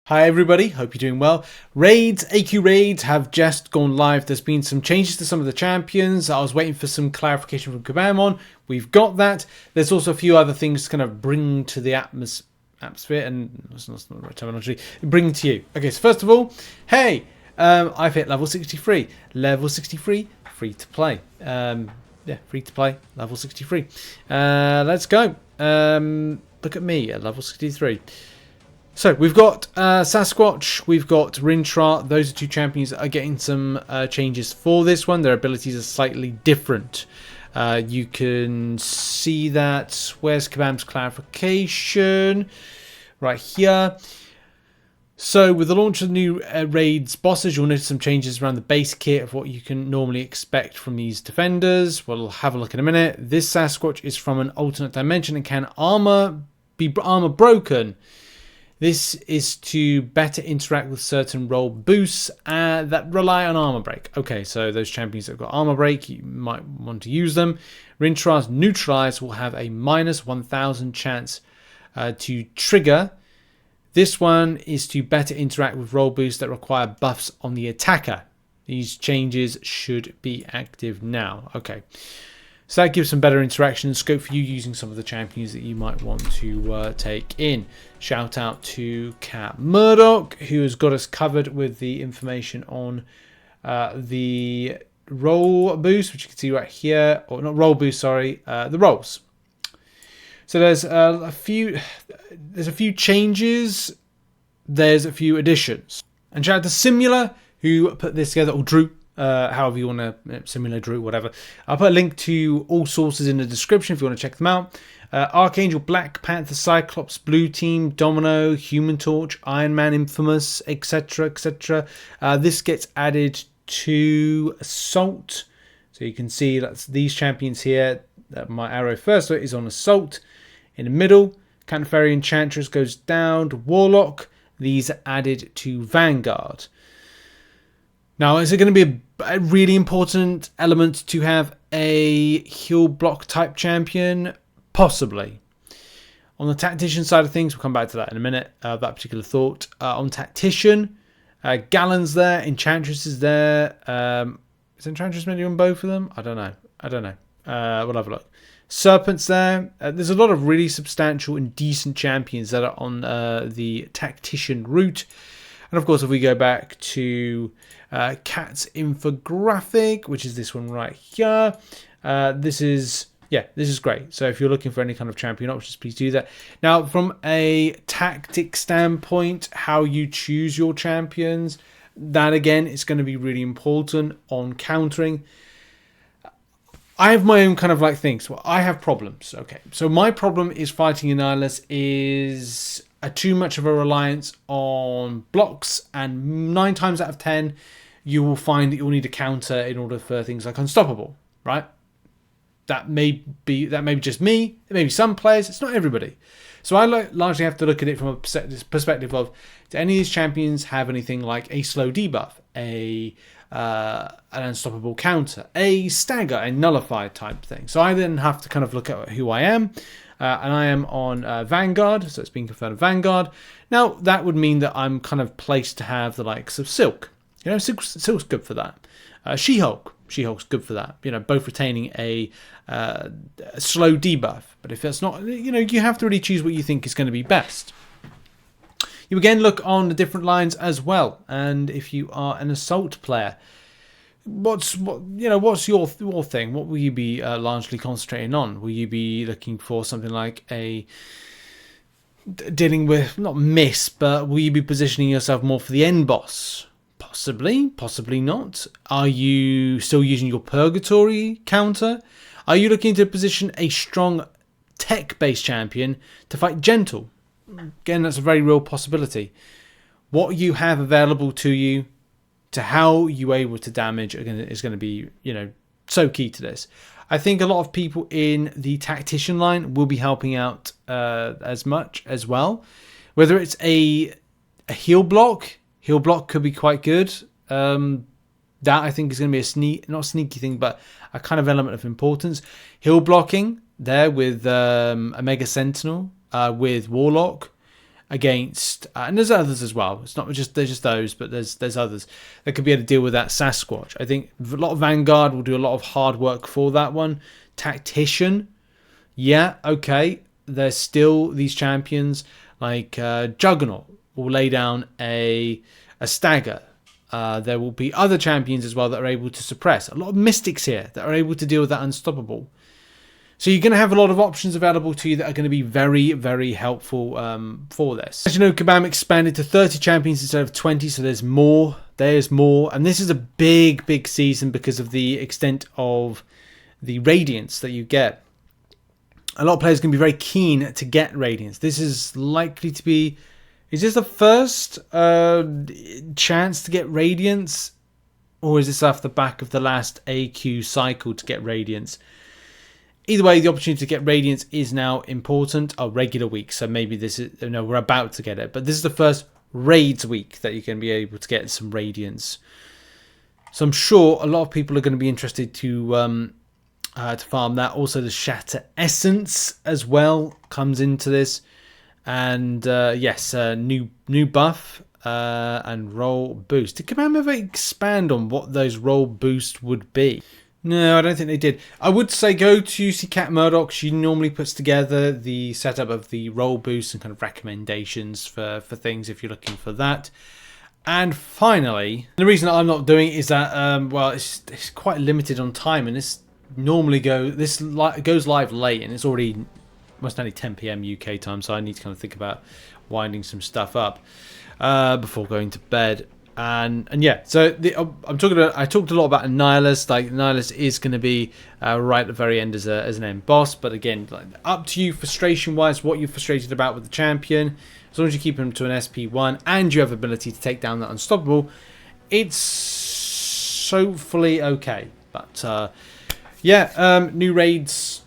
Hi everybody, hope you're doing well. Raids, AQ raids have just gone live. There's been some changes to some of the champions. I was waiting for some clarification from Kabam on. We've got that. There's also a few other things to kind of bring to the atmosphere, and that's not the right terminology, bring to you. Okay, so first of all, hey, I've hit level 63. Level 63, free to play. Yeah, free to play, level 63. Let's go. Look at me at level 63. So we've got Sasquatch, we've got Rintrah. Those are two champions that are getting some changes for this one. Their abilities are slightly different. You can see that. Where's Kabam's clarification? Right here. So with the launch of the new raids bosses, you'll notice some changes around the base kit of what you can normally expect from these defenders. We'll have a look in a minute. This Sasquatch is from an alternate dimension and can be armor broken. This is to better interact with certain role boosts that rely on armor break. Okay, so those champions that have got armor break, you might want to use them. Rintrah's neutralize will have a minus 1000 chance to trigger. This one is to better interact with role boosts that require buffs on the attacker. These changes should be active now. Okay. So that gives some better interaction and scope for you using some of the champions that you might want to take in. Shout out to Cat Murdoch, who has got us covered with the information on the roll boost, which you can see right here, or not roll boost, sorry, the rolls. So there's a few changes, there's a few additions, and shout out to Simula, who put this together, or Drew. However you want to, similar Drew, whatever. I'll put a link to all sources in the description if you want to check them out. Archangel, Black Panther, Cyclops, Blue Team, Domino, Human Torch, Iron Man, Infamous, etc., etc. This gets added to Assault. So you can see that's these champions here. My arrow first is on Assault. In the middle, Canterbury Enchantress goes down to Warlock. These are added to Vanguard. Now, is it going to be a really important element to have a heal block type champion? Possibly. On the tactician side of things, we'll come back to that in a minute, that particular thought. On tactician, Gallon's there, Enchantress is there. Is Enchantress maybe on both of them? I don't know. We'll have a look. Serpent's there. There's a lot of really substantial and decent champions that are on the tactician route. And of course, if we go back to Cat's infographic, which is this one right here, this is great. So if you're looking for any kind of champion options, please do that. Now, from a tactic standpoint, how you choose your champions, that again is going to be really important on countering. I have my own kind of like things. Well, I have problems. Okay, so my problem is fighting a Nihilist is too much of a reliance on blocks, and 9 times out of 10 you will find that you'll need a counter in order for things like unstoppable, right? That may be just me, it may be some players, it's not everybody. So I largely have to look at it from a perspective of, do any of these champions have anything like a slow debuff, an unstoppable counter, a stagger, a nullified type thing. So I then have to kind of look at who I am. And I am on Vanguard, so it's been confirmed Vanguard. Now, that would mean that I'm kind of placed to have the likes of Silk. You know, Silk's good for that. She-Hulk's good for that. You know, both retaining a slow debuff. But if that's not, you know, you have to really choose what you think is going to be best. You again look on the different lines as well. And if you are an Assault player, what's your thing? What will you be largely concentrating on? Will you be looking for something like dealing with, not miss, but will you be positioning yourself more for the end boss? Possibly not. Are you still using your Purgatory counter? Are you looking to position a strong tech-based champion to fight gentle? Again, that's a very real possibility. What you have available to you, to how you're able to damage is going to be, you know, so key to this. I think a lot of people in the tactician line will be helping out as much as well. Whether it's a heal block could be quite good. That I think is going to be not a sneaky thing, but a kind of element of importance. Heal blocking there with a Mega Sentinel, with Warlock, against, and there's others as well. It's not just those, but there's others that could be able to deal with that Sasquatch. I think a lot of Vanguard will do a lot of hard work for that one. Tactician, yeah, okay. There's still these champions like Juggernaut will lay down a stagger. There will be other champions as well that are able to suppress. A lot of mystics here that are able to deal with that unstoppable. So you're going to have a lot of options available to you that are going to be very, very helpful for this. As you know, Kabam expanded to 30 champions instead of 20, so there's more. There's more. And this is a big, big season because of the extent of the Radiance that you get. A lot of players are going to be very keen to get Radiance. This is likely to be... Is this the first chance to get Radiance? Or is this off the back of the last AQ cycle to get Radiance? Either way, the opportunity to get Radiance is now important. Oh, regular week. So maybe this is... No, we're about to get it. But this is the first raids week that you can be able to get some Radiance. So I'm sure a lot of people are going to be interested to farm that. Also, the Shatter Essence as well comes into this. And yes, new buff and roll boost. Did Kabam ever expand on what those roll boost would be? No, I don't think they did. I would say go to see Cat Murdoch. She normally puts together the setup of the roll boost and kind of recommendations for things if you're looking for that. And finally, the reason I'm not doing it is that well, it's quite limited on time, and this normally goes live late, and it's already almost only 10 PM UK time, so I need to kind of think about winding some stuff up before going to bed. And yeah, so I talked a lot about a Nihilist. Like, Nihilist is going to be right at the very end as an end boss, but again, like, up to you frustration wise what you're frustrated about with the champion. As long as you keep him to an SP1 and you have ability to take down that unstoppable, it's hopefully okay. But yeah, new raids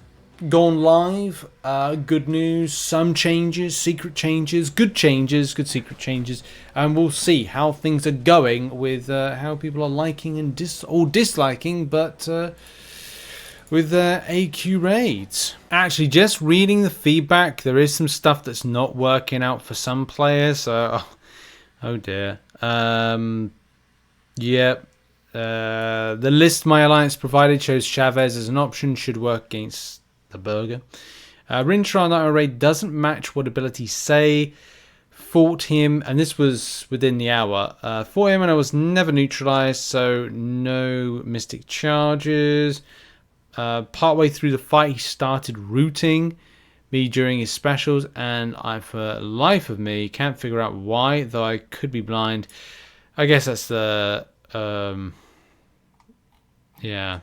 gone live. Good news, some changes, secret changes, good secret changes, and we'll see how things are going with how people are liking and disliking, but with AQ raids. Actually, just reading the feedback, there is some stuff that's not working out for some players. So, oh dear. Yeah. The list my alliance provided shows Chavez as an option, should work against the burger. Rintrah on that raid doesn't match what abilities say. Fought him, and this was within the hour. Fought him and I was never neutralized, so no mystic charges. Partway through the fight, he started rooting me during his specials, and I, for life of me, can't figure out why, though I could be blind. I guess that's the... yeah.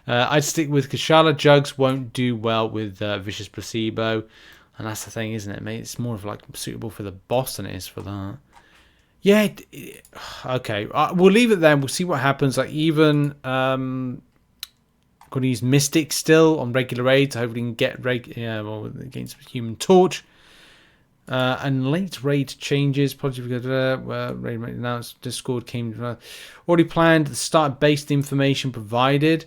I'd stick with Kashala. Jugs won't do well with Vicious Placebo. And that's the thing, isn't it, mate? It's more of like suitable for the boss than it is for that. Yeah, okay. We'll leave it there. We'll see what happens. Like, even going to use Mystic still on regular raids. Hopefully we can get against Human Torch. And late raid changes. Probably because raid announced Discord came already planned. The start based information provided.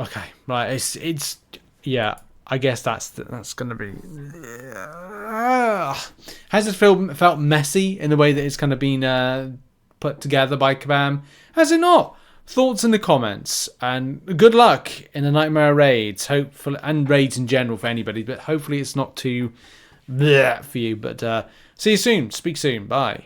Okay, right. It's yeah. I guess that's going to be. Has it felt messy in the way that it's kind of been put together by Kabam? Has it not? Thoughts in the comments, and good luck in the Nightmare raids. Hopefully, and raids in general for anybody. But hopefully, it's not too bleh for you. But see you soon. Speak soon. Bye.